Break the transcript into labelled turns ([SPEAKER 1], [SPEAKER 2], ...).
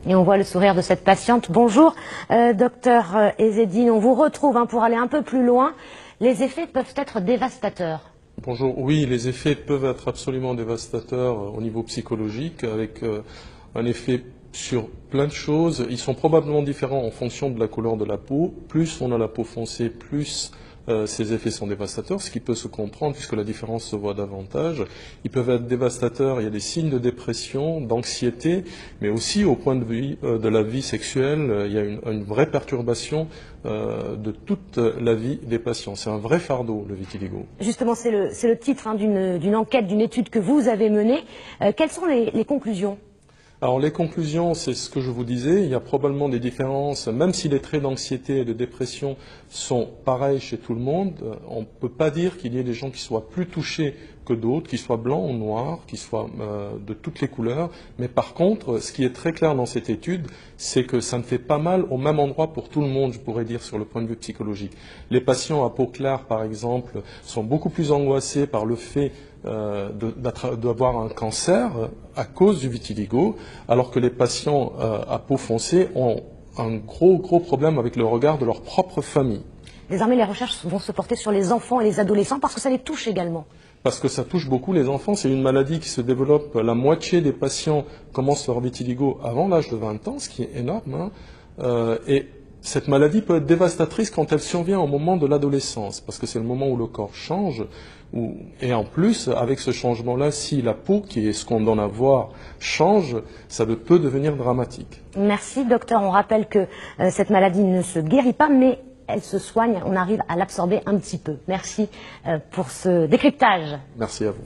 [SPEAKER 1] Et on voit le sourire de cette patiente. Bonjour, docteur Ezzedine, on vous retrouve pour aller un peu plus loin. Les effets peuvent être dévastateurs.
[SPEAKER 2] Bonjour, oui, les effets peuvent être absolument dévastateurs au niveau psychologique, avec un effet sur plein de choses. Ils sont probablement différents en fonction de la couleur de la peau. Plus on a la peau foncée, plus ces effets sont dévastateurs, ce qui peut se comprendre puisque la différence se voit davantage. Ils peuvent être dévastateurs, il y a des signes de dépression, d'anxiété, mais aussi au point de vue de la vie sexuelle, il y a une vraie perturbation de toute la vie des patients. C'est un vrai fardeau, le vitiligo.
[SPEAKER 1] Justement, c'est le titre d'une enquête, d'une étude que vous avez menée. Quelles sont les conclusions ?
[SPEAKER 2] Alors les conclusions, c'est ce que je vous disais, il y a probablement des différences, même si les traits d'anxiété et de dépression sont pareils chez tout le monde, on ne peut pas dire qu'il y ait des gens qui soient plus touchés que d'autres, qu'ils soient blancs ou noirs, qu'ils soient de toutes les couleurs, mais par contre, ce qui est très clair dans cette étude, c'est que ça ne fait pas mal au même endroit pour tout le monde, je pourrais dire, sur le point de vue psychologique. Les patients à peau claire, par exemple, sont beaucoup plus angoissés par le fait d'avoir un cancer à cause du vitiligo, alors que les patients à peau foncée ont un gros problème avec le regard de leur propre famille.
[SPEAKER 1] Désormais, les recherches vont se porter sur les enfants et les adolescents parce que ça les touche également.
[SPEAKER 2] Parce que ça touche beaucoup les enfants. C'est une maladie qui se développe. La moitié des patients commencent leur vitiligo avant l'âge de 20 ans, ce qui est énorme. Et cette maladie peut être dévastatrice quand elle survient au moment de l'adolescence, parce que c'est le moment où le corps change. Et en plus, avec ce changement-là, si la peau, qui est ce qu'on donne à voir, change, ça peut devenir dramatique.
[SPEAKER 1] Merci, docteur. On rappelle que cette maladie ne se guérit pas, mais elle se soigne. On arrive à l'absorber un petit peu. Merci pour ce décryptage.
[SPEAKER 2] Merci à vous.